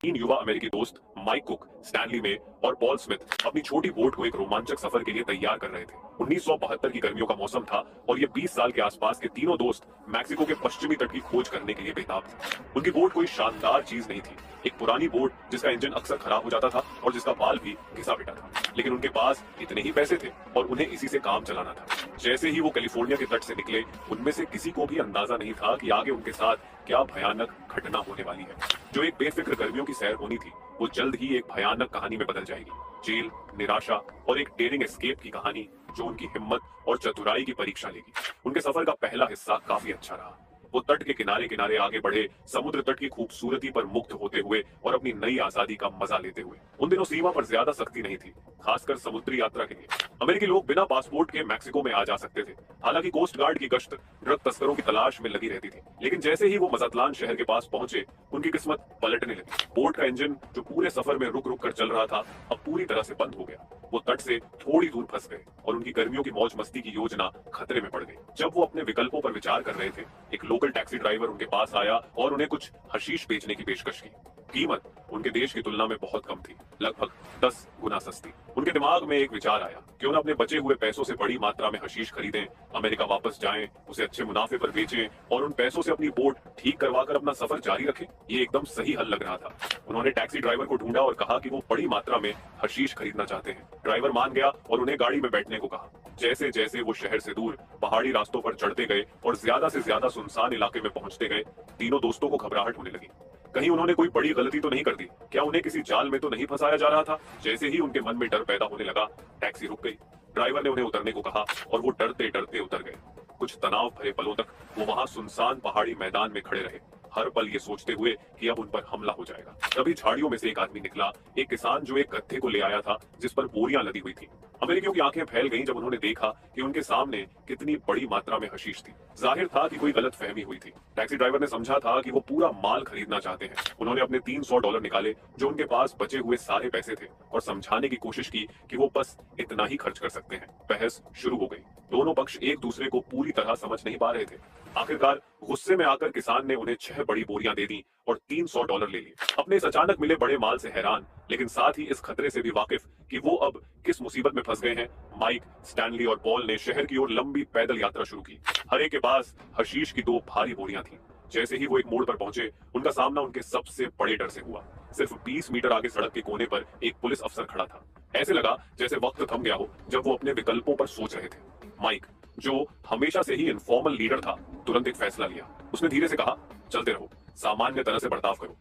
तीन युवा अमेरिकी दोस्त माइक कुक, स्टैनली मे और पॉल स्मिथ अपनी छोटी बोट को एक रोमांचक सफर के लिए तैयार कर रहे थे। 1972 की गर्मियों का मौसम था और ये 20 साल के आसपास के तीनों दोस्त मैक्सिको के पश्चिमी तट की खोज करने के लिए बेताब थे। उनकी बोट कोई शानदार चीज नहीं थी, एक पुरानी बोट जिसका इंजन अक्सर खराब हो जाता था और जिसका बाल भी घिसा पिटा था, लेकिन उनके पास इतने ही पैसे थे और उन्हें इसी से काम चलाना था। जैसे ही वो कैलिफोर्निया के तट से निकले, उनमें से किसी को भी अंदाजा नहीं था कि आगे उनके साथ क्या भयानक घटना होने वाली है। जो एक बेफिक्र गर्मियों की सैर होनी थी, वो जल्द ही एक भयानक कहानी में बदल जाएगी। जेल, निराशा और एक डेयरिंग एस्केप की कहानी जो उनकी हिम्मत और चतुराई की परीक्षा लेगी। उनके सफर का पहला हिस्सा काफी अच्छा रहा। वो तट के किनारे किनारे आगे बढ़े, समुद्र तट की खूबसूरती पर मुग्ध होते हुए और अपनी नई आजादी का मजा लेते हुए। उन दिनों सीमा पर ज्यादा सख्ती नहीं थी, खासकर समुद्री यात्रा के लिए। अमेरिकी लोग बिना पासपोर्ट के मैक्सिको में आ जा सकते थे। हालांकि कोस्ट गार्ड की गश्त ड्रग तस्करों की तलाश में लगी रहती थी, लेकिन जैसे ही वो मजातलान शहर के पास पहुंचे, उनकी किस्मत पलटने लगी। बोट का इंजन जो पूरे सफर में रुक रुक कर चल रहा था, अब पूरी तरह से बंद हो गया। वो तट से थोड़ी दूर फंस गए और उनकी गर्मियों की मौज मस्ती की योजना खतरे में पड़ गई। जब वो अपने विकल्पों पर विचार कर रहे थे, एक लोकल टैक्सी ड्राइवर उनके पास आया और उन्हें कुछ हशीश बेचने की पेशकश की। कीमत उनके देश की तुलना में बहुत कम थी, लगभग 10 गुना सस्ती। उनके दिमाग में एक विचार आया, क्यों न अपने बचे हुए पैसों से बड़ी मात्रा में हशीश खरीदें, अमेरिका वापस जाएं, उसे अच्छे मुनाफे पर बेचें और उन पैसों से अपनी बोट ठीक करवाकर अपना सफर जारी रखें। ये एकदम सही हल लग रहा था। उन्होंने टैक्सी ड्राइवर को ढूंढा और कहा कि वो बड़ी मात्रा में हशीश खरीदना चाहते हैं। ड्राइवर मान गया और उन्हें गाड़ी में बैठने को कहा। जैसे जैसे वो शहर से दूर पहाड़ी रास्तों पर चढ़ते गए और ज्यादा से ज्यादा सुनसान इलाके में पहुंचते गए, तीनों दोस्तों को घबराहट होने लगी। कहीं उन्होंने कोई बड़ी गलती तो नहीं कर दी? क्या उन्हें किसी जाल में तो नहीं फंसाया जा रहा था? जैसे ही उनके मन में डर पैदा होने लगा, टैक्सी रुक गई। ड्राइवर ने उन्हें उतरने को कहा और वो डरते डरते उतर गए। कुछ तनाव भरे पलों तक वो वहां सुनसान पहाड़ी मैदान में खड़े रहे, हर पल ये सोचते हुए कि अब उन पर हमला हो जाएगा। तभी झाड़ियों में से एक आदमी निकला, एक किसान जो एक गधे को ले आया था जिस पर बोरियां लदी हुई थी। अमेरिकियों की आंखें फैल गईं जब उन्होंने देखा कि उनके सामने कितनी बड़ी मात्रा में हशीश थी। जाहिर था कि कोई गलत फहमी हुई थी। टैक्सी ड्राइवर ने समझा था कि वो पूरा माल खरीदना चाहते हैं। उन्होंने अपने $300 निकाले जो उनके पास बचे हुए सारे पैसे थे और समझाने की कोशिश की कि वो बस इतना ही खर्च कर सकते हैं। बहस शुरू हो गई। दोनों पक्ष एक दूसरे को पूरी तरह समझ नहीं पा रहे थे। आखिरकार गुस्से में आकर किसान ने उन्हें 6 बड़ी बोरियां दे दी और $300 ले लिए। अपने इस अचानक मिले बड़े माल से हैरान, लेकिन साथ ही इस खतरे से भी वाकिफ कि वो अब किस मुसीबत में फंस गए हैं, माइक, स्टैनली और पॉल ने शहर की ओर लंबी पैदल यात्रा शुरू की। हर एक के पास हशीश की 2 भारी बोरियां थीं। जैसे ही वो एक मोड़ पर पहुंचे, उनका सामना उनके सबसे बड़े डर से हुआ। सिर्फ 20 मीटर आगे सड़क के कोने पर एक पुलिस अफसर खड़ा था। ऐसे लगा जैसे वक्त थम गया हो जब वो अपने विकल्पों पर सोच रहे थे। माइक, जो हमेशा से ही इनफॉर्मल लीडर था, तुरंत एक फैसला लिया। उसने धीरे से कहा, चलते रहो, सामान्य तरह से बर्ताव करो।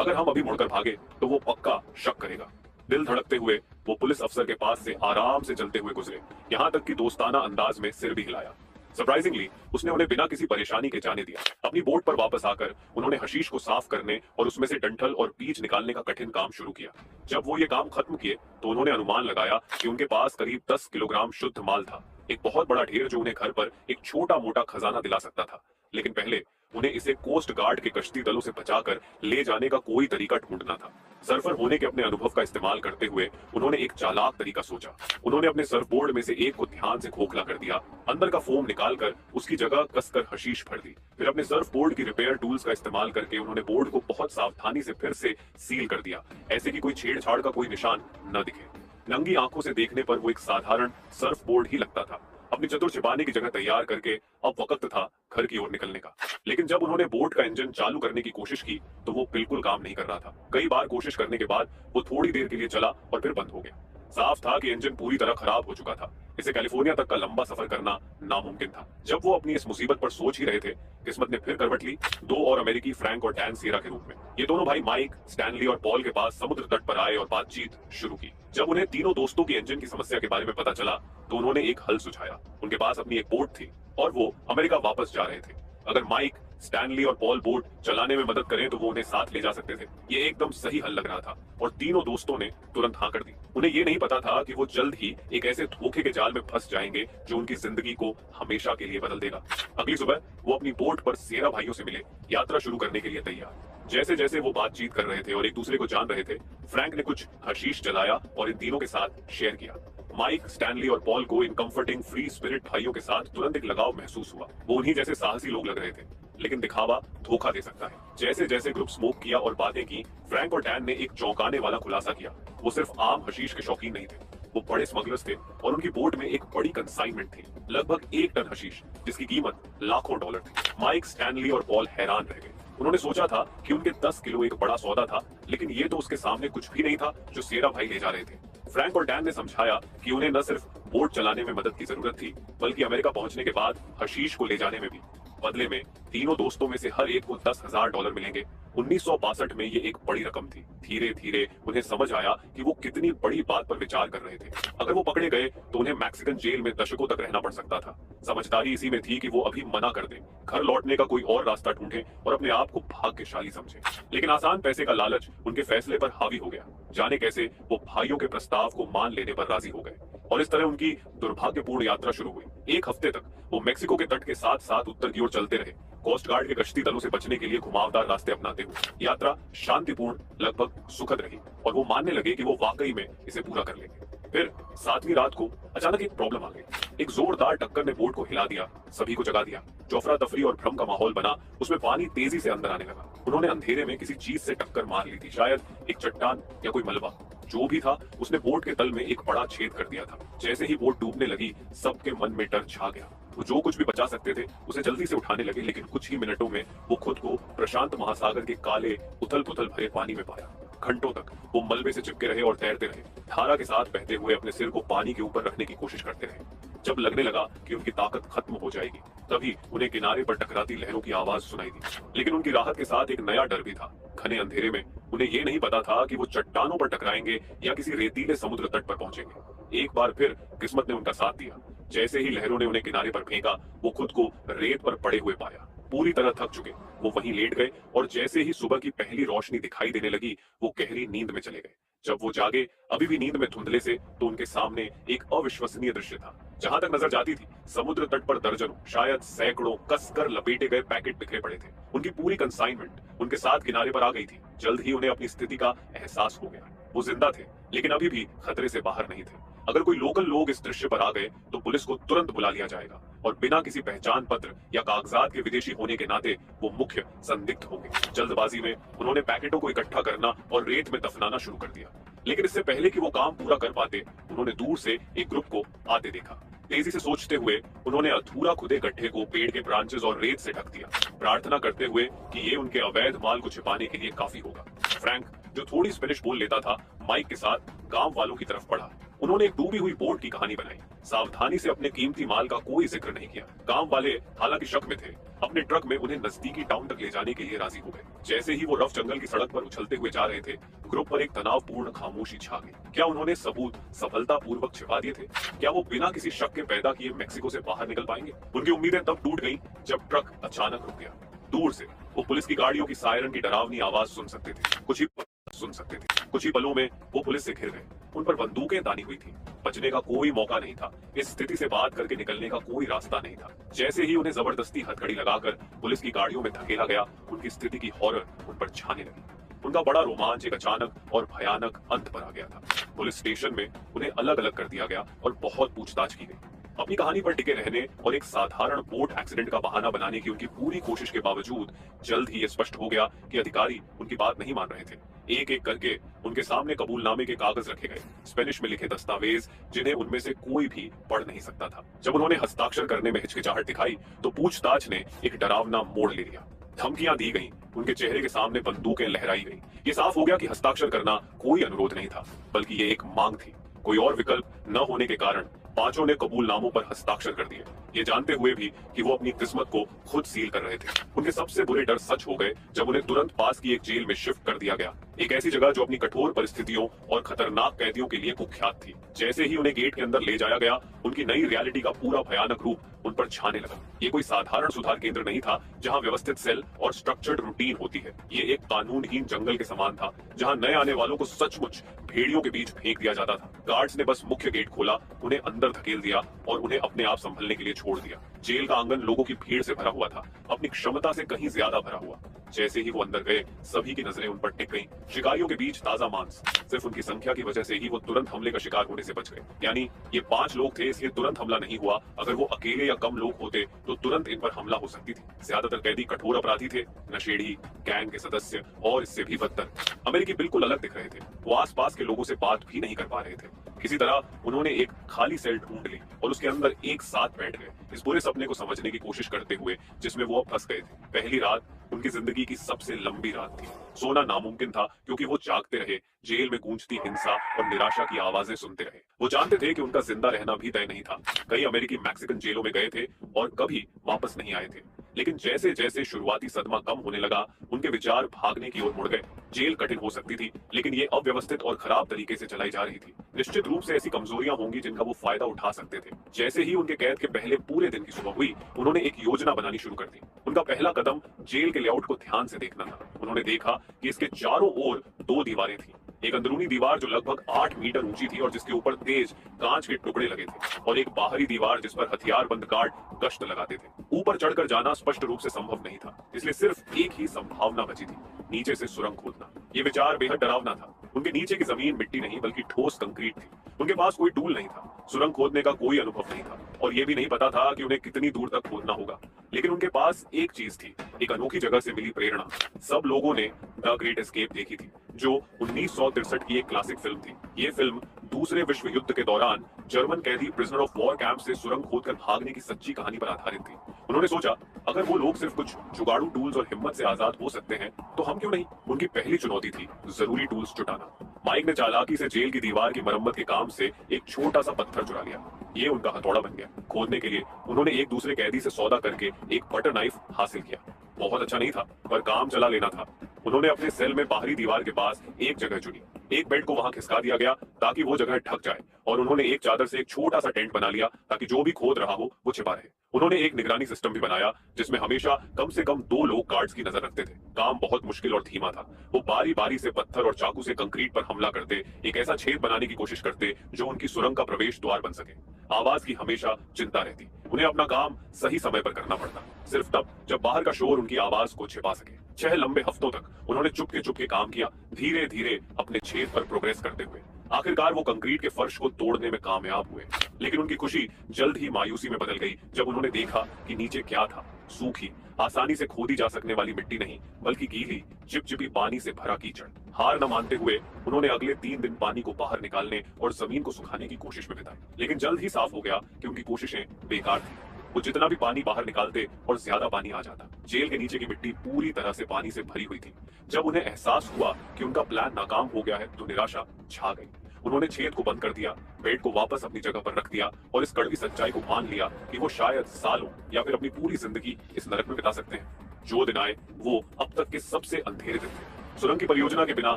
अगर हम अभी मुड़कर भागे तो वो पक्का शक करेगा। दिल धड़कते हुए वो पुलिस अफसर के पास से आराम से चलते हुए गुजरे, यहाँ तक कि दोस्ताना अंदाज में सिर भी हिलाया। सरप्राइजिंगली उसने उन्हें बिना किसी परेशानी के जाने दिया। अपनी बोट पर वापस आकर उन्होंने हशीश को साफ करने और उसमें से डंठल और बीज निकालने का कठिन काम शुरू किया। जब वो ये काम खत्म किए तो उन्होंने अनुमान लगाया कि उनके पास करीब 10 किलोग्राम शुद्ध माल था, एक बहुत बड़ा ढेर जो उन्हें घर पर एक छोटा मोटा खजाना दिला सकता था। लेकिन पहले उन्हें इसे कोस्ट गार्ड के कश्ती दलों से बचाकर ले जाने का कोई तरीका ढूंढना था। सर्फर होने के अपने अनुभव का इस्तेमाल करते हुए उन्होंने एक चालाक तरीका सोचा। उन्होंने अपने सर्फबोर्ड में से एक को ध्यान से खोखला कर दिया, अंदर का फोम निकालकर उसकी जगह कसकर हशीश भर दी। फिर अपने सर्फबोर्ड की रिपेयर टूल्स का इस्तेमाल करके उन्होंने बोर्ड को बहुत सावधानी से फिर से सील कर दिया, ऐसे कि कोई छेड़छाड़ का कोई निशान न दिखे। नंगी आंखों से देखने पर वो एक साधारण सर्फबोर्ड ही लगता था। अपनी चतुर छिपाने की जगह तैयार करके अब वक्त था घर की ओर निकलने का। लेकिन जब उन्होंने बोट का इंजन चालू करने की कोशिश की तो वो बिल्कुल काम नहीं कर रहा था। कई बार कोशिश करने के बाद वो थोड़ी देर के लिए चला और फिर बंद हो गया। साफ था कि इंजन पूरी तरह खराब हो चुका था। इसे कैलिफोर्निया तक का लंबा सफर करना नामुमकिन था। जब वो अपनी इस मुसीबत पर सोच ही रहे थे, किस्मत ने फिर करवट ली, 2 और अमेरिकी, फ्रैंक और डैन सियरा के रूप में। ये दोनों भाई माइक, स्टैनली और पॉल के पास समुद्र तट पर आए और बातचीत शुरू की। जब उन्हें तीनों दोस्तों की इंजन की समस्या के बारे में पता चला तो उन्होंने एक हल सुझाया। उनके पास अपनी एक बोट थी और वो अमेरिका वापस जा रहे थे। अगर माइक, स्टैनली और पॉल बोट चलाने में मदद करें तो वो उन्हें साथ ले जा सकते थे। ये एकदम सही हल लग रहा था और तीनों दोस्तों ने तुरंत हाँ कर दी। उन्हें ये नहीं पता था कि वो जल्द ही एक ऐसे धोखे के जाल में फंस जाएंगे जो उनकी जिंदगी को हमेशा के लिए बदल देगा। अगली सुबह वो अपनी बोट पर सियरा भाइयों से मिले, यात्रा शुरू करने के लिए तैयार। जैसे जैसे वो बातचीत कर रहे थे और एक दूसरे को जान रहे थे, फ्रैंक ने कुछ हशीश जलाया और इन तीनों के साथ शेयर किया। माइक, स्टैनली और पॉल को इन कंफर्टिंग फ्री स्पिरिट भाइयों के साथ तुरंत एक लगाव महसूस हुआ। वो उन्हीं जैसे साहसी लोग लग रहे थे। लेकिन दिखावा धोखा दे सकता है। जैसे जैसे ग्रुप स्मोक किया और बातें की, फ्रैंक और डैन ने एक चौंकाने वाला खुलासा किया। वो सिर्फ आम हशीश के शौकीन नहीं थे, वो बड़े स्मगलर्स थे और उनकी बोट में एक बड़ी कंसाइनमेंट थी, लगभग 1 टन हशीश, जिसकी कीमत लाखों डॉलर थी। माइक, स्टैनली और पॉल हैरान रह गए। उन्होंने सोचा था कि उनके 10 किलो एक बड़ा सौदा था, लेकिन ये तो उसके सामने कुछ भी नहीं था जो सेरा भाई ले जा रहे थे। फ्रैंक और डैन ने समझाया कि उन्हें न सिर्फ बोट चलाने में मदद की जरूरत थी, बल्कि अमेरिका पहुंचने के बाद हशीश को ले जाने में भी। बदले में तीनों दोस्तों में से हर एक को $10,000 मिलेंगे। 1962 में ये एक बड़ी रकम थी। धीरे धीरे उन्हें समझ आया कि वो कितनी बड़ी बात पर विचार कर रहे थे। अगर वो पकड़े गए तो उन्हें मैक्सिकन जेल में दशकों तक रहना पड़ सकता था। समझदारी इसी में थी कि वो अभी मना कर दें, घर लौटने का कोई और रास्ता ढूंढें और अपने आप को भाग्यशाली समझें। लेकिन आसान पैसे का लालच उनके फैसले पर हावी हो गया। जाने कैसे वो भाइयों के प्रस्ताव को मान लेने पर राजी हो गए और इस तरह उनकी दुर्भाग्यपूर्ण यात्रा शुरू हुई। 1 हफ्ते तक वो मेक्सिको के तट के साथ साथ उत्तर की ओर चलते रहे, कोस्ट गार्ड के गश्ती दलों से बचने के लिए घुमावदार रास्ते अपनाते हुए। यात्रा शांतिपूर्ण, लगभग सुखद रही और वो मानने लगे कि वो वाकई में इसे पूरा कर लेंगे। फिर 7वीं रात को अचानक एक प्रॉब्लम आ गई। एक जोरदार टक्कर ने बोट को हिला दिया, सभी को जगा दिया। अफरा तफरी और भ्रम का माहौल बना, उसमें पानी तेजी से अंदर आने लगा। उन्होंने अंधेरे में किसी चीज से टक्कर मार ली थी, शायद एक चट्टान या कोई मलबा। जो भी था, उसने बोट के तल में एक बड़ा छेद कर दिया था। जैसे ही बोट डूबने लगी, सबके मन में डर छा गया। वो जो कुछ भी बचा सकते थे उसे जल्दी से उठाने लगे, लेकिन कुछ ही मिनटों में वो खुद को प्रशांत महासागर के काले उथल पुथल भरे पानी में पाया। घंटों तक वो मलबे से चिपके रहे और तैरते रहे, धारा के साथ बहते हुए अपने सिर को पानी के ऊपर रखने की कोशिश करते रहे। जब लगने लगा कि उनकी ताकत खत्म हो जाएगी, तभी उन्हें किनारे पर टकराती लहरों की आवाज सुनाई दी। लेकिन उनकी राहत के साथ एक नया डर भी था। घने अंधेरे में उन्हें ये नहीं पता था कि वो चट्टानों पर टकराएंगे या किसी रेतीले समुद्र तट पर पहुंचेंगे। एक बार फिर किस्मत ने उनका साथ दिया। जैसे ही लहरों ने उन्हें किनारे पर फेंका, वो खुद को रेत पर पड़े हुए पाया। पूरी तरह थक चुके वो वहीं लेट गए और जैसे ही सुबह की पहली रोशनी दिखाई देने लगी, वो गहरी नींद में चले गए। जब वो जागे, अभी भी नींद में धुंधले से, तो उनके सामने एक अविश्वसनीय दृश्य था। जहां तक नजर जाती थी, समुद्र तट पर दर्जनों, शायद सैकड़ों कसकर लपेटे गए पैकेट बिखरे पड़े थे। उनकी पूरी कंसाइनमेंट उनके साथ किनारे पर आ गई थी। जल्द ही उन्हें अपनी स्थिति का एहसास हो गया। वो जिंदा थे, लेकिन अभी भी खतरे से बाहर नहीं थे। अगर कोई लोकल लोग इस दृश्य पर आ गए तो पुलिस को तुरंत बुला लिया जाएगा और बिना किसी पहचान पत्र या कागजात के विदेशी होने के नाते वो मुख्य संदिग्ध होंगे। जल्दबाजी में उन्होंने पैकेटों को इकट्ठा करना और रेत में दफनाना शुरू कर दिया। लेकिन इससे पहले कि वो काम पूरा कर पाते, उन्होंने दूर से एक ग्रुप को आते देखा। तेजी से सोचते हुए उन्होंने अधूरा खुदे गड्ढे को पेड़ के ब्रांचेस और रेत से ढक दिया, प्रार्थना करते हुए कि ये उनके अवैध माल को छिपाने के लिए काफी होगा। फ्रैंक, जो थोड़ी स्पेनिश बोल लेता था, माइक के साथ गांव वालों की तरफ बढ़ा। उन्होंने एक डूबी हुई बोट की कहानी बनाई। सावधानी से अपने कीमती माल का कोई जिक्र नहीं किया। गांव वाले हालांकि शक में थे। अपने ट्रक में उन्हें नजदीकी टाउन तक ले जाने के लिए राजी हो गए। जैसे ही वो रफ जंगल की सड़क पर उछलते हुए जा रहे थे, ग्रुप पर एक तनावपूर्ण खामोशी छा गई। क्या उन्होंने सबूत सफलतापूर्वक छिपा दिए थे? क्या वो बिना किसी शक के पैदा किए मेक्सिको से बाहर निकल पाएंगे? उनकी उम्मीदें तब टूट गईं जब ट्रक अचानक रुक गया। दूर से वो पुलिस की गाड़ियों की सायरन की डरावनी आवाज सुन सकते थे। कुछ ही पलों में वो पुलिस से घिर गए। उन पर बंदूकें तानी हुई थी। बचने का कोई मौका नहीं था। इस स्थिति से बात करके निकलने का कोई रास्ता नहीं था। जैसे ही उन्हें जबरदस्ती हथकड़ी लगाकर पुलिस की गाड़ियों में धकेला गया, उनकी स्थिति की हॉरर उन पर छाने लगी। उनका बड़ा रोमांच एक अचानक और भयानक अंत पर आ गया था। पुलिस स्टेशन में उन्हें अलग अलग कर दिया गया और बहुत पूछताछ की गई। अपनी कहानी पर टिके रहने और एक साधारण बोट एक्सीडेंट का बहाना बनाने की उनकी पूरी कोशिश के बावजूद जल्द ही ये स्पष्ट हो गया कि अधिकारी उनकी बात नहीं मान रहे थे। एक एक करके उनके सामने कबूलनामे के कागज रखे गए, स्पेनिश में लिखे दस्तावेज जिन्हें उनमें से कोई भी पढ़ नहीं सकता था। जब उन्होंने हस्ताक्षर करने में हिचकिचाहट दिखाई तो पूछताछ ने एक डरावना मोड़ ले लिया। धमकियां दी गईं, उनके चेहरे के सामने बंदूकें लहराई गईं। ये साफ हो गया कि हस्ताक्षर करना कोई अनुरोध नहीं था, बल्कि ये एक मांग थी। कोई और विकल्प न होने के कारण पांचों ने कबूलनामों पर हस्ताक्षर कर दिए, ये जानते हुए भी कि वो अपनी किस्मत को खुद सील कर रहे थे। उनके सबसे बुरे डर सच हो गए जब उन्हें तुरंत पास की एक जेल में शिफ्ट कर दिया गया, एक ऐसी जगह जो अपनी कठोर परिस्थितियों और खतरनाक कैदियों के लिए कुख्यात थी। जैसे ही उन्हें गेट के अंदर ले जाया गया, उनकी नई रियलिटी का पूरा भयानक रूप उन पर छाने लगा। ये कोई साधारण सुधार केंद्र नहीं था जहां व्यवस्थित सेल और स्ट्रक्चर्ड रूटीन होती है। ये एक कानूनहीन जंगल के समान था जहां नए आने वालों को सचमुच भेड़ियों के बीच फेंक दिया जाता था। गार्ड्स ने बस मुख्य गेट खोला, उन्हें अंदर धकेल दिया और उन्हें अपने आप संभलने के लिए छोड़ दिया। जेल का आंगन लोगों की भीड़ से भरा हुआ था, अपनी क्षमता से कहीं ज्यादा भरा हुआ। जैसे ही वो अंदर गए, सभी की नजरें उन पर टिक गईं। शिकारियों के बीच ताजा मांस। सिर्फ उनकी संख्या की वजह से ही वो तुरंत हमले का शिकार होने से बच गए। यानी ये 5 लोग थे, इसलिए तुरंत हमला नहीं हुआ। अगर वो अकेले या कम लोग होते तो तुरंत इन पर हमला हो सकती थी। ज्यादातर कैदी कठोर अपराधी थे, नशेड़ी, गैंग के सदस्य और इससे भी बदतर। अमेरिकी बिल्कुल अलग दिख रहे थे। वो आसपास के लोगों से बात भी नहीं कर पा रहे थे। किसी तरह उन्होंने एक खाली सेल ढूंढ ली और उसके अंदर एक साथ बैठ गए, इस पूरे सपने को समझने की कोशिश करते हुए जिसमें वो अब फंस गए थे। पहली रात उनकी जिंदगी की सबसे लंबी रात थी। सोना नामुमकिन था क्योंकि वो जागते रहे, जेल में गूंजती हिंसा और निराशा की आवाजें सुनते रहे। वो जानते थे कि उनका जिंदा रहना भी तय नहीं था। कई अमेरिकी मैक्सिकन जेलों में गए थे और कभी वापस नहीं आए थे। लेकिन जैसे जैसे शुरुआती सदमा कम होने लगा, उनके विचार भागने की ओर मुड़ गए। जेल कठिन हो सकती थी, लेकिन ये अव्यवस्थित और खराब तरीके से चलाई जा रही थी। निश्चित रूप से ऐसी कमजोरियां होंगी जिनका वो फायदा उठा सकते थे। जैसे ही उनके कैद के पहले पूरे दिन की सुबह हुई, उन्होंने एक योजना बनानी शुरू कर दी। उनका पहला कदम जेल के लेआउट को ध्यान से देखना था। उन्होंने देखा कि इसके चारों ओर 2 दीवारें थी। एक अंदरूनी दीवार जो लगभग 8 मीटर ऊंची थी और जिसके ऊपर तेज कांच के टुकड़े लगे थे, और एक बाहरी दीवार जिस पर हथियारबंद गार्ड गश्त लगाते थे। ऊपर चढ़कर जाना स्पष्ट रूप से संभव नहीं था, इसलिए सिर्फ एक ही संभावना बची थी, नीचे से सुरंग खोदना। ये विचार बेहद डरावना था। उनके नीचे की जमीन मिट्टी नहीं बल्कि ठोस कंक्रीट थी। उनके पास कोई टूल नहीं था, सुरंग खोदने का कोई अनुभव नहीं था, और ये भी नहीं पता था कि उन्हें कितनी दूर तक खोदना होगा। लेकिन उनके पास एक चीज थी, एक अनोखी जगह से मिली प्रेरणा। सब लोगों ने द ग्रेट एस्केप देखी थी, जो 1963 की एक क्लासिक फिल्म थी। ये फिल्म दूसरे विश्व युद्ध के दौरान जर्मन कैदी प्रिजनर ऑफ वॉर कैंप से सुरंग खोदकर भागने की सच्ची कहानी पर आधारित थी। उन्होंने सोचा, अगर वो लोग सिर्फ कुछ जुगाड़ू टूल्स और हिम्मत से आजाद हो सकते हैं, तो हम क्यों नहीं। उनकी पहली चुनौती थी जरूरी टूल्स जुटाना। माइक ने चालाकी से जेल की दीवार की मरम्मत के काम से एक छोटा सा पत्थर चुरा लिया। ये उनका हथौड़ा बन गया। खोदने के लिए उन्होंने एक दूसरे कैदी से सौदा करके एक बटर नाइफ हासिल किया। बहुत अच्छा नहीं था, पर काम चला लेना था। उन्होंने अपने सेल में बाहरी दीवार के पास एक जगह चुनी। एक बेड को वहां खिसका दिया गया ताकि वो जगह ढक जाए, और उन्होंने एक चादर से एक छोटा सा टेंट बना लिया ताकि जो भी खोद रहा हो वो छिपा रहे। उन्होंने एक निगरानी सिस्टम भी बनाया जिसमें हमेशा कम से कम 2 लोग गार्ड्स की नजर रखते थे। काम बहुत मुश्किल और धीमा था। वो बारी बारी से पत्थर और चाकू से कंक्रीट पर हमला करते, एक ऐसा छेद बनाने की कोशिश करते जो उनकी सुरंग का प्रवेश द्वार बन सके। आवाज की हमेशा चिंता रहती। उन्हें अपना काम सही समय पर करना पड़ता, सिर्फ तब जब बाहर का शोर उनकी आवाज को छिपा सके। 6 लंबे हफ्तों तक उन्होंने चुपके काम किया, धीरे धीरे अपने छेद पर प्रोग्रेस करते हुए। आखिरकार वो कंक्रीट के फर्श को तोड़ने में कामयाब हुए। लेकिन उनकी खुशी जल्द ही मायूसी में बदल गई जब उन्होंने देखा कि नीचे क्या था। सूखी, आसानी से खोदी जा सकने वाली मिट्टी नहीं, बल्कि गीली, चिपचिपी पानी से भरा कीचड़। हार न मानते हुए उन्होंने अगले 3 दिन पानी को बाहर निकालने और जमीन को सुखाने की कोशिश में बिताए। लेकिन जल्द ही साफ हो गया कि उनकी कोशिशें बेकार थी। वो जितना भी पानी बाहर निकालते और ज्यादा पानी आ जाता। जेल के नीचे की मिट्टी पूरी तरह से पानी से भरी हुई थी। जब उन्हें एहसास हुआ कि उनका प्लान नाकाम हो गया है, तो निराशा छा गई। उन्होंने छेद को बंद कर दिया, बेड को वापस अपनी जगह पर रख दिया और इस कड़वी सच्चाई को मान लिया कि वो शायद सालों या फिर अपनी पूरी जिंदगी इस नरक में बिता सकते हैं। जो दिन आए वो अब तक के सबसे अंधेरे दिन थे। सुरंग की परियोजना के बिना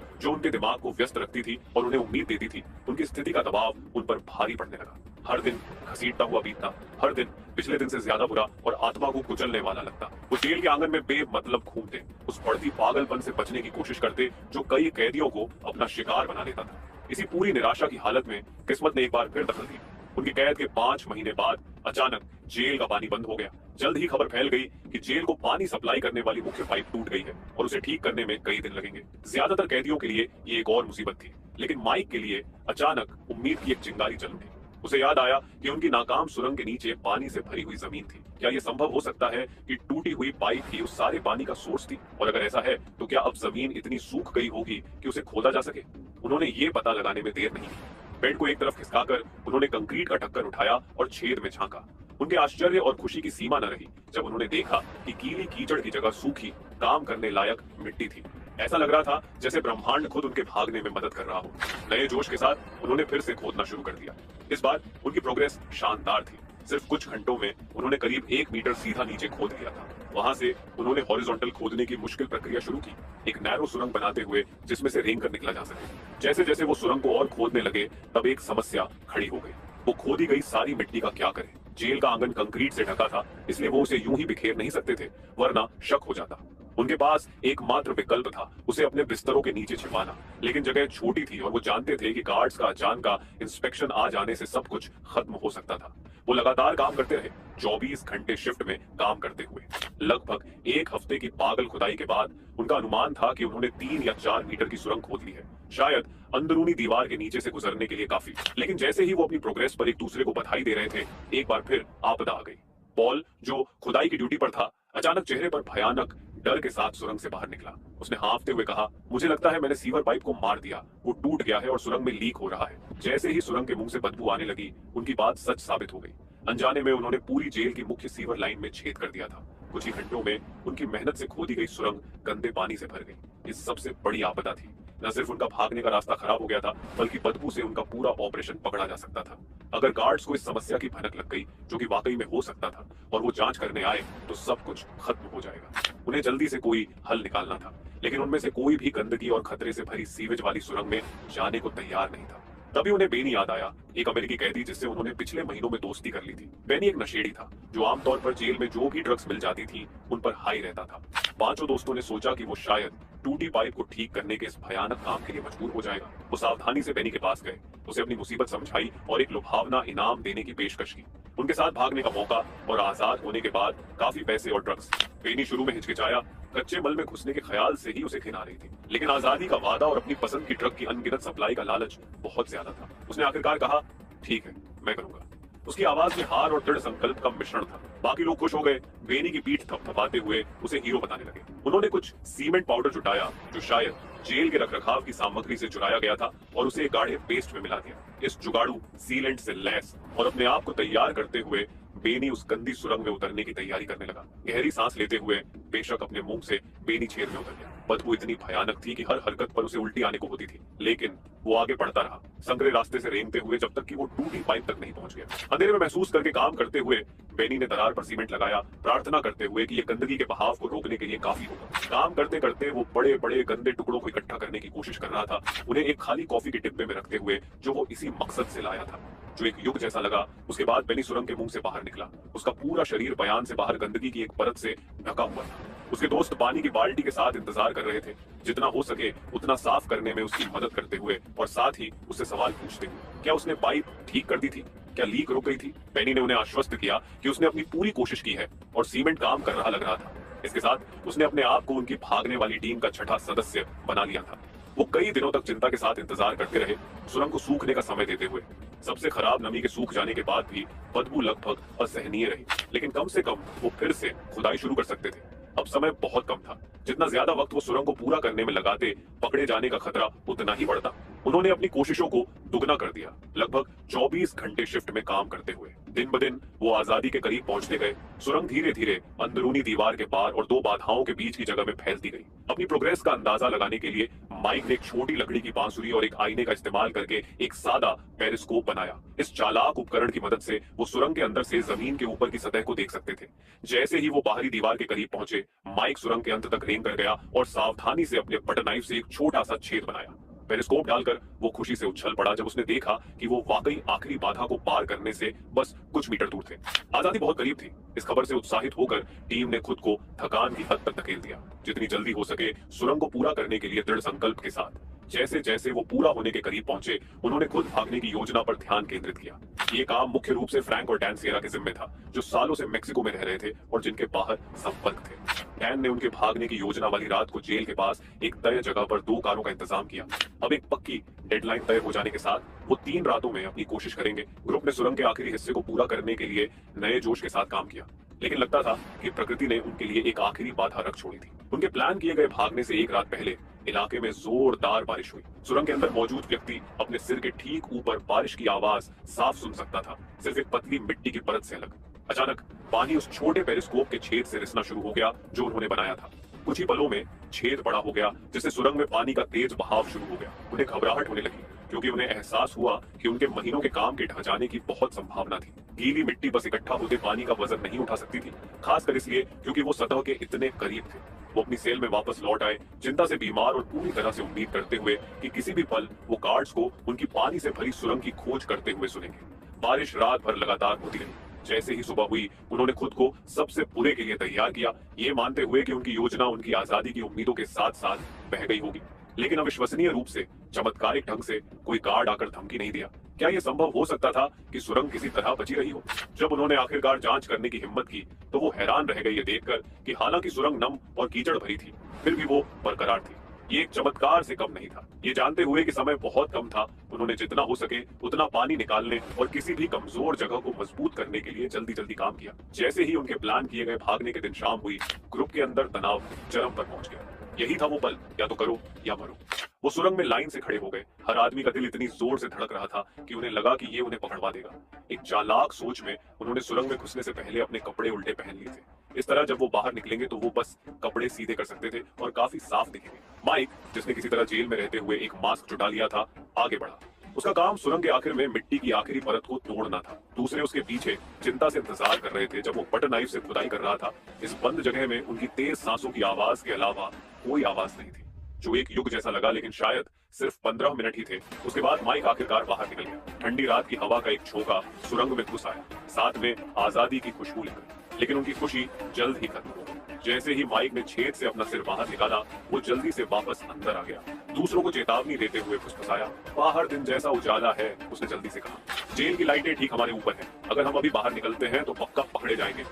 जो उनके दिमाग को व्यस्त रखती थी और उन्हें उम्मीद देती थी, उनकी स्थिति का दबाव उन पर भारी पड़ने लगा। हर दिन घसीटता हुआ बीतता, हर दिन पिछले दिन से ज्यादा बुरा और आत्मा को कुचलने वाला लगता। वो जेल के आंगन में बेमतलब घूमते, उस बढ़ती पागलपन से बचने की कोशिश करते जो कई कैदियों को अपना शिकार बना लेता था। इसी पूरी निराशा की हालत में किस्मत ने एक बार फिर दखल दी। उनकी कैद के 5 महीने बाद अचानक जेल का पानी बंद हो गया। जल्द ही खबर फैल गई कि जेल को पानी सप्लाई करने वाली मुख्य पाइप टूट गई है और उसे ठीक करने में कई दिन लगेंगे। ज्यादातर कैदियों के लिए ये एक और मुसीबत थी, लेकिन माइक के लिए अचानक उम्मीद की एक चिंगारी जल उठी। उसे याद आया कि उनकी नाकाम सुरंग के नीचे पानी से भरी हुई जमीन थी। क्या यह संभव हो सकता है कि टूटी हुई पाइप ही उस सारे पानी का सोर्स थी? और अगर ऐसा है तो क्या अब जमीन इतनी सूख गई होगी कि उसे खोदा जा सके? उन्होंने ये पता लगाने में देर नहीं की। बेड को एक तरफ खिसकाकर उन्होंने कंक्रीट का ढक्कन उठाया और छेद में झांका। उनके आश्चर्य और खुशी की सीमा न रही जब उन्होंने देखा कि गीली कीचड़ की जगह सूखी, काम करने लायक मिट्टी थी। ऐसा लग रहा था जैसे ब्रह्मांड खुद उनके भागने में मदद कर रहा हो। नए जोश के साथ उन्होंने फिर से खोदना शुरू कर दिया। इस बार उनकी प्रोग्रेस शानदार थी। सिर्फ कुछ घंटों में उन्होंने करीब 1 मीटर सीधा नीचे खोद लिया था। वहां से उन्होंने हॉरिजॉन्टल खोदने की मुश्किल प्रक्रिया शुरू की, एक नैरो सुरंग बनाते हुए जिसमें से रेंग कर निकला जा सके। जैसे जैसे वो सुरंग को और खोदने लगे, तब एक समस्या खड़ी हो गई। वो खोदी गई सारी मिट्टी का क्या करें? जेल का आंगन कंक्रीट से ढका था, इसलिए वो उसे यूं ही बिखेर नहीं सकते थे, वरना शक हो जाता। उनके पास एकमात्र विकल्प था उसे अपने बिस्तरों के नीचे छिपाना। लेकिन जगह छोटी थी और वो जानते थे कि गार्ड्स का अचानक इंस्पेक्शन आ जाने से सब कुछ खत्म हो सकता था। वो लगातार काम करते रहे, 24 घंटे शिफ्ट में काम करते हुए। लगभग एक हफ्ते की पागल खुदाई के बाद उनका अनुमान था कि उन्होंने 3 या 4 मीटर की सुरंग खोद ली है, शायद अंदरूनी दीवार के नीचे से गुजरने के लिए काफी। लेकिन जैसे ही वो अपनी प्रोग्रेस पर एक दूसरे को बधाई दे रहे थे, एक बार फिर आपदा आ गई। पॉल, जो खुदाई की ड्यूटी पर था, अचानक चेहरे पर भयानक डर के साथ सुरंग से बाहर निकला। उसने हाँफते हुए कहा, मुझे लगता है मैंने सीवर पाइप को मार दिया, वो टूट गया है और सुरंग में लीक हो रहा है। जैसे ही सुरंग के मुंह से बदबू आने लगी, उनकी बात सच साबित हो गई। अनजाने में उन्होंने पूरी जेल की मुख्य सीवर लाइन में छेद कर दिया था। कुछ ही घंटों में उनकी मेहनत से खोदी गई सुरंग गंदे पानी से भर गई। ये सबसे बड़ी आपदा थी। न सिर्फ उनका भागने का रास्ता खराब हो गया था, बल्कि बदबू से उनका पूरा ऑपरेशन पकड़ा जा सकता था। अगर गार्ड्स को इस समस्या की भनक लग गई, जो कि वाकई में हो सकता था, और वो जांच करने आए, तो सब कुछ खत्म हो जाएगा। उन्हें जल्दी से कोई हल निकालना था, लेकिन उनमें से कोई भी गंदगी और खतरे से भरी सीवेज वाली सुरंग में जाने को तैयार नहीं था। तभी उन्हें बेनी याद आया, एक अमेरिकी कैदी जिससे उन्होंने पिछले महीनों में दोस्ती कर ली थी। बेनी एक नशेड़ी था, जो आमतौर पर जेल में जो भी ड्रग्स मिल जाती थी, उन पर हाई रहता था। पांचों दोस्तों ने सोचा कि वो शायद टूटी पाइप को ठीक करने के इस भयानक काम के लिए मजबूर हो जाएगा। वो सावधानी से बेनी के पास गए, उसे अपनी मुसीबत समझाई और एक लुभावना इनाम देने की पेशकश की। उनके साथ भागने का मौका और आजाद होने के बाद काफी पैसे और ड्रग्स। बेनी शुरू में हिचकिचाया, कच्चे मल में घुसने के ख्याल से ही उसे घिन आ रही थी, लेकिन आजादी का वादा और अपनी पसंद की ड्रग की अनगिनत सप्लाई का लालच बहुत ज्यादा था। उसने आखिरकार कहा, ठीक है, मैं करूंगा। उसकी आवाज में हार और दृढ़ संकल्प का मिश्रण था। बाकी लोग खुश हो गए, बेनी की पीठ थपथपाते हुए उसे हीरो बताने लगे। उन्होंने कुछ सीमेंट पाउडर जुटाया, जो शायद जेल के रखरखाव की सामग्री से चुराया गया था, और उसे एक गाढ़े पेस्ट में मिला दिया। इस जुगाड़ू सीलेंट से लैस और अपने आप को तैयार करते हुए बेनी उस गंदी सुरंग में उतरने की तैयारी करने लगा। गहरी सांस लेते हुए बेशक अपने मुंह से बेनी छेद में उतर गया। बदबू इतनी भयानक थी कि हर हरकत पर उसे उल्टी आने को होती थी, लेकिन वो आगे बढ़ता रहा, संकरे रास्ते से रेंगते हुए, जब तक कि वो टूटी पाइप तक नहीं पहुंच गया। अंधेरे में महसूस करके काम करते हुए बेनी ने दरार पर सीमेंट लगाया, प्रार्थना करते हुए कि ये गंदगी के बहाव को रोकने के लिए काफी होगा। काम करते करते वो बड़े बड़े गंदे टुकड़ों को इकट्ठा करने की कोशिश कर रहा था, उन्हें एक खाली कॉफी के डिब्बे में रखते हुए, जो वो इसी मकसद से लाया था, जो एक युग जैसा लगा। उसके बाद बेनी सुरंग के मुंह से बाहर निकला। उसका पूरा शरीर बयान से बाहर गंदगी की एक परत से ढका हुआ था। उसके दोस्त पानी की बाल्टी के साथ इंतजार कर रहे थे, जितना हो सके उतना साफ करने में उसकी मदद करते हुए, और साथ ही उससे सवाल पूछते हुए, क्या उसने पाइप ठीक कर दी थी, क्या लीक रुक गई थी। बेनी ने उन्हें आश्वस्त किया कि उसने अपनी पूरी कोशिश की है और सीमेंट काम कर रहा लग रहा था। इसके साथ उसने अपने आप को उनकी भागने वाली टीम का छठा सदस्य बना लिया था। वो कई दिनों तक चिंता के साथ इंतजार करते रहे, सुरंग को सूखने का समय देते हुए। सबसे खराब नमी के सूख जाने के बाद भी बदबू लगभग असहनीय रही, लेकिन कम से कम वो फिर से खुदाई शुरू कर सकते थे। अब समय बहुत कम था। जितना ज्यादा वक्त वो सुरंग को पूरा करने में लगाते, पकड़े जाने का खतरा उतना ही बढ़ता। उन्होंने अपनी कोशिशों को दुगना कर दिया, लगभग 24 घंटे शिफ्ट में काम करते हुए। दिन ब दिन वो आजादी के करीब पहुंचते गए। सुरंग धीरे धीरे अंदरूनी दीवार के पार और दो बाधाओं के बीच की जगह में फैलती गई। अपनी प्रोग्रेस का अंदाजा लगाने के लिए माइक ने एक छोटी लकड़ी की बांसुरी और एक आईने का इस्तेमाल करके एक सादा पेरिस्कोप बनाया। इस चालाक उपकरण की मदद से वो सुरंग के अंदर से जमीन के ऊपर की सतह को देख सकते थे। जैसे ही वो बाहरी दीवार के करीब पहुंचे, माइक सुरंग के अंत तक रेंग कर गया और सावधानी से अपने बटर नाइफ से एक छोटा सा छेद बनाया। पेरिस्कोप डालकर वो खुशी से उछल पड़ा जब उसने देखा कि वो वाकई आखिरी बाधा को पार करने से बस कुछ मीटर दूर थे। आजादी बहुत करीब थी। इस खबर से उत्साहित होकर टीम ने खुद को थकान की हद तक धकेल दिया, जितनी जल्दी हो सके सुरंग को पूरा करने के लिए दृढ़ संकल्प के साथ। जैसे जैसे वो पूरा होने के करीब पहुंचे, उन्होंने खुद भागने की योजना पर ध्यान केंद्रित किया। ये काम मुख्य रूप से फ्रैंक और डैन सियरा के जिम्मे था, जो सालों से मेक्सिको में रह रहे थे और जिनके बाहर संपर्क थे। डैन ने उनके भागने की योजना वाली रात को जेल के पास एक तय जगह पर 2 कारों का इंतजाम किया। अब एक पक्की डेडलाइन तय हो जाने के साथ वो 3 रातों में अपनी कोशिश करेंगे। ग्रुप ने सुरंग के आखिरी हिस्से को पूरा करने के लिए नए जोश के साथ काम किया, लेकिन लगता था कि प्रकृति ने उनके लिए एक आखिरी बाधा रख छोड़ी थी। उनके प्लान किए गए भागने से एक रात पहले इलाके में जोरदार बारिश हुई। सुरंग के अंदर मौजूद व्यक्ति अपने सिर के ठीक ऊपर बारिश की आवाज साफ सुन सकता था, सिर्फ एक पतली मिट्टी की परत से अलग। अचानक पानी उस छोटे पेरिस्कोप के छेद से रिसना शुरू हो गया जो उन्होंने बनाया था। कुछ ही पलों में छेद बड़ा हो गया, जिससे सुरंग में पानी का तेज बहाव शुरू हो गया। उन्हें घबराहट होने लगी, क्योंकि उन्हें एहसास हुआ कि उनके महीनों के काम के ढह जाने की बहुत संभावना थी। गीली मिट्टी बस इकट्ठा होते पानी का वजन नहीं उठा सकती थी, खासकर इसलिए क्योंकि वो सतह के इतने करीब थे। वो अपनी सेल में वापस लौट आए, चिंता से बीमार और पूरी तरह से उम्मीद करते हुए कि किसी भी पल वो गार्ड्स को उनकी पानी से भरी सुरंग की खोज करते हुए सुनेंगे। बारिश रात भर लगातार होती रही। जैसे ही सुबह हुई, उन्होंने खुद को सबसे बुरे के लिए तैयार किया, ये मानते हुए कि उनकी योजना उनकी आजादी की उम्मीदों के साथ साथ बह गई होगी। लेकिन अविश्वसनीय रूप से, चमत्कारिक ढंग से कोई गार्ड आकर धमकी नहीं दिया। क्या यह संभव हो सकता था कि सुरंग किसी तरह बची रही हो? जब उन्होंने आखिरकार जांच करने की हिम्मत की तो वो हैरान रह गए ये देखकर कि हालांकि सुरंग नम और कीचड़ भरी थी, फिर भी वो बरकरार थी। ये एक चमत्कार से कम नहीं था। ये जानते हुए कि समय बहुत कम था, उन्होंने जितना हो सके उतना पानी निकालने और किसी भी कमजोर जगह को मजबूत करने के लिए जल्दी जल्दी काम किया। जैसे ही उनके प्लान किए गए भागने के दिन शाम हुई, ग्रुप के अंदर तनाव चरम पर पहुंच गया। यही था वो पल, या तो करो या मरो। वो सुरंग में लाइन से खड़े हो गए। हर आदमी का दिल इतनी जोर से धड़क रहा था कि उन्हें लगा कि ये उन्हें पकड़वा देगा। एक चालाक सोच में उन्होंने सुरंग में घुसने से पहले अपने कपड़े उल्टे पहन लिए थे। इस तरह जब वो बाहर निकलेंगे तो वो बस कपड़े सीधे कर सकते थे और काफी साफ दिखेंगे। माइक, जिसने किसी तरह जेल में रहते हुए एक मास्क जुटा लिया था, आगे बढ़ा। उसका काम सुरंग के आखिर में मिट्टी की आखिरी परत को तोड़ना था। दूसरे उसके पीछे चिंता से इंतजार कर रहे थे जब वो बटर नाइफ से खुदाई कर रहा था। इस बंद जगह में उनकी तेज सांसों की आवाज के अलावा कोई आवाज नहीं थी, जो एक युग जैसा लगा, लेकिन शायद सिर्फ 15 मिनट ही थे। उसके बाद माइक आखिरकार बाहर निकल गया। ठंडी रात की हवा का एक झोंका सुरंग में घुस आया, साथ में आजादी की खुशबू लेकर। लेकिन उनकी खुशी जल्द ही खत्म हो गई। जैसे ही माइक ने छेद से अपना सिर बाहर निकाला, वो जल्दी से वापस अंदर आ गया। दूसरों को चेतावनी देते हुए फुसफुसाया, बाहर दिन जैसा उजाला है। उसने जल्दी से कहा, जेल की लाइटें ठीक हमारे ऊपर हैं। अगर हम अभी बाहर निकलते हैं तो पक्का पकड़े जाएंगे।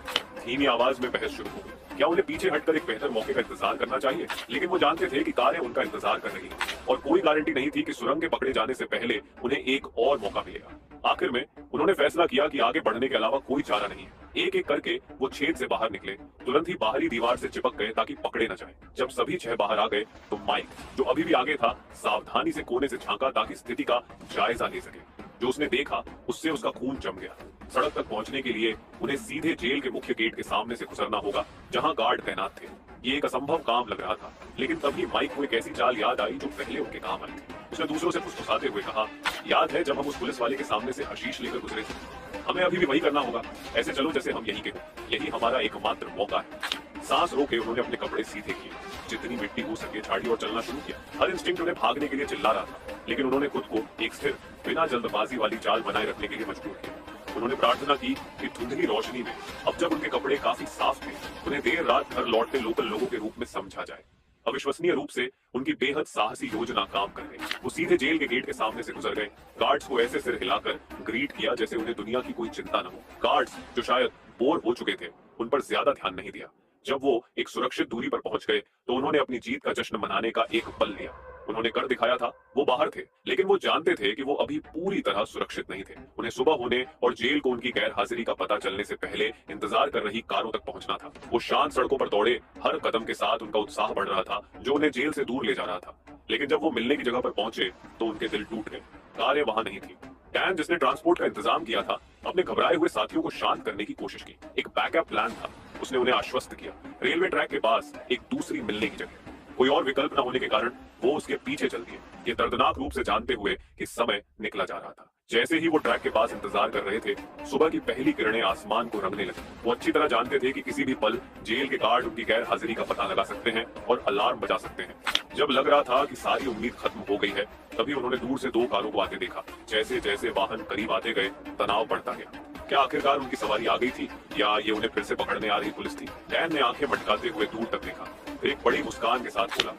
धीमी आवाज में बहस शुरू हो गई। क्या उन्हें पीछे हटकर एक बेहतर मौके का इंतजार करना चाहिए? लेकिन वो जानते थे कि कारें उनका इंतजार कर रही हैं और कोई गारंटी नहीं थी कि सुरंग के पकड़े जाने से पहले उन्हें एक और मौका मिलेगा। आखिर में उन्होंने फैसला किया कि आगे बढ़ने के अलावा कोई चारा नहीं है। एक एक करके वो छेद से बाहर निकले, तुरंत ही बाहरी दीवार से चिपक गए ताकि पकड़े न जाएं। जब सभी 6 बाहर आ गए तो माइक, जो अभी भी आगे था, सावधानी से कोने से झांका ताकि स्थिति का जायजा ले सके। जो उसने देखा उससे उसका खून जम गया। सड़क तक पहुंचने के लिए उन्हें सीधे जेल के मुख्य गेट के सामने से गुजरना होगा, जहां गार्ड तैनात थे। ये एक असंभव काम लग रहा था, लेकिन तभी माइक को एक ऐसी चाल याद आई जो पहले उनके काम आई थी। उसने दूसरों से फुसफुसाते हुए कहा, याद है जब हम उस पुलिस वाले के सामने से हशीश लेकर गुजरे थे? हमें अभी भी वही करना होगा। ऐसे चलो जैसे हम यही के हो। यही हमारा एकमात्र मौका है। सांस रोके उन्होंने अपने कपड़े सीधे किए, जितनी मिट्टी हो सके झाड़ी और चलना शुरू किया। हर इंस्टिंक्ट उन्हें भागने के लिए चिल्ला रहा था, लेकिन उन्होंने खुद को एक स्थिर, बिना जल्दबाजी वाली चाल बनाए रखने के लिए मजबूर किया। उन्होंने प्रार्थना की कि धुंधली रोशनी में, अब जब उनके कपड़े काफी साफ थे, उन्हें देर रात घर लौटते लोकल लोगों के रूप में समझा जाए। अविश्वसनीय रूप से उनकी बेहद साहसी योजना काम कर गई। वो सीधे जेल के गेट के सामने से गुजर गए। गार्ड्स को ऐसे सिर हिलाकर ग्रीट किया जैसे उन्हें दुनिया की कोई चिंता न हो। गार्ड्स, जो शायद बोर हो चुके थे, उन पर ज्यादा ध्यान नहीं दिया। जब वो एक सुरक्षित दूरी पर पहुंच गए तो उन्होंने अपनी जीत का जश्न मनाने का एक पल लिया। उन्होंने कर दिखाया था। वो बाहर थे, लेकिन वो जानते थे कि वो अभी पूरी तरह सुरक्षित नहीं थे। उन्हें सुबह होने और जेल को उनकी गैर हाजिरी का पता चलने से पहले इंतजार कर रही कारों तक पहुंचना था। वो शांत सड़कों पर दौड़े, हर कदम के साथ उनका उत्साह बढ़ रहा था, जो उन्हें जेल से दूर ले जा रहा था। लेकिन जब वो मिलने की जगह पर पहुंचे तो उनके दिल टूट गए। कारें वहां नहीं थी। डैन, जिसने ट्रांसपोर्ट का इंतजाम किया था, अपने घबराए हुए साथियों को शांत करने की कोशिश की। एक बैकअप प्लान था। उसने उन्हें आश्वस्त किया, रेलवे ट्रैक के पास एक दूसरी मिलने की जगह। कोई और विकल्प न होने के कारण वो उसके पीछे चल दिए, ये दर्दनाक रूप से जानते हुए कि समय निकला जा रहा था। जैसे ही वो ट्रैक के पास इंतजार कर रहे थे, सुबह की पहली किरणें आसमान को रंगने लगी। वो अच्छी तरह जानते थे कि किसी भी पल जेल के गार्ड उनकी गैर हाजिरी का पता लगा सकते हैं और अलार्म बजा सकते हैं। जब लग रहा था कि सारी उम्मीद खत्म हो गई है, तभी उन्होंने दूर से 2 कारों को आते देखा। जैसे जैसे वाहन करीब आते गए, तनाव बढ़ता गया। क्या आखिरकार उनकी सवारी आ गई थी, या ये उन्हें फिर से पकड़ने आ रही पुलिस थी? डैन ने आंखें मटकाते हुए दूर तक देखा, फिर एक बड़ी मुस्कान के साथ बोला,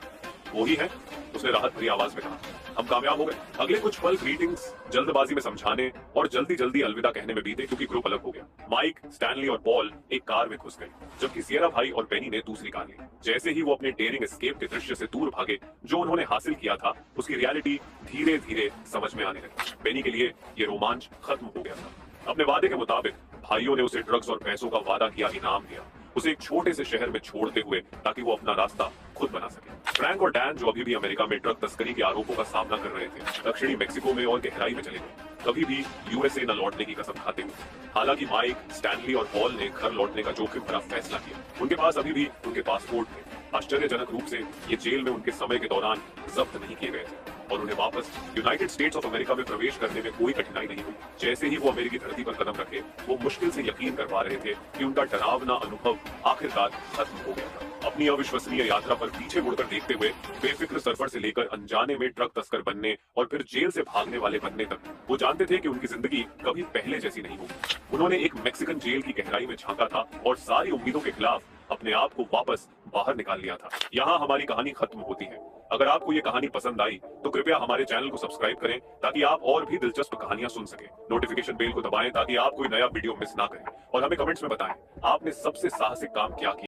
वो ही है। उसने राहत भरी आवाज में कहा, हम कामयाब हो गए। अगले कुछ पल ग्रीटिंग्स, जल्दबाजी में समझाने और जल्दी जल्दी अलविदा कहने में बीते, क्योंकि ग्रुप अलग हो गया। माइक, स्टैनली और पॉल एक कार में घुस गए, जबकि सियरा भाई और पेनी ने दूसरी कार ली। जैसे ही वो अपने डेयरिंग एस्केप के दृश्य से दूर भागे, जो उन्होंने हासिल किया था, उसकी रियलिटी धीरे धीरे समझ में आने लगी। पेनी के लिए ये रोमांच खत्म हो गया था। अपने वादे के मुताबिक भाइयों ने उसे ड्रग्स और पैसों का वादा किया, इनाम दिया, उसे एक छोटे से शहर में छोड़ते हुए, ताकि वो अपना रास्ता खुद बना सके। फ्रैंक और डैन, जो अभी भी अमेरिका में ड्रग तस्करी के आरोपों का सामना कर रहे थे, दक्षिणी मेक्सिको में और गहराई में चले गए, कभी भी यूएसए न लौटने की कसम खाते हुए। हालांकि माइक, स्टैनली और पॉल ने घर लौटने का जोखिम भरा फैसला किया। उनके पास अभी भी उनके पासपोर्ट थे। आश्चर्यजनक रूप से ये जेल में उनके समय के दौरान जब्त नहीं किए गए थे और उन्हें वापस यूनाइटेड स्टेट्स ऑफ अमेरिका में प्रवेश करने में कोई कठिनाई नहीं हुई। जैसे ही वो अमेरिकी धरती पर कदम रखे, वो मुश्किल से यकीन कर पा रहे थे कि उनका डरावना अनुभव आखिरकार खत्म हो गया था। अपनी अविश्वसनीय यात्रा पर पीछे मुड़कर देखते हुए, बेफिक्र सर्फर से लेकर अनजाने में ट्रक तस्कर बनने और फिर जेल से भागने वाले बनने तक, वो जानते थे कि उनकी जिंदगी कभी पहले जैसी नहीं होगी। उन्होंने एक मैक्सिकन जेल की गहराई में झांका था और सारी उम्मीदों के खिलाफ अपने आप को वापस बाहर निकाल लिया था। यहाँ हमारी कहानी खत्म होती है। अगर आपको ये कहानी पसंद आई तो कृपया हमारे चैनल को सब्सक्राइब करें ताकि आप और भी दिलचस्प कहानियां सुन सकें। नोटिफिकेशन बेल को दबाएं ताकि आप कोई नया वीडियो मिस ना करें और हमें कमेंट्स में बताएं आपने सबसे साहसिक काम क्या किया।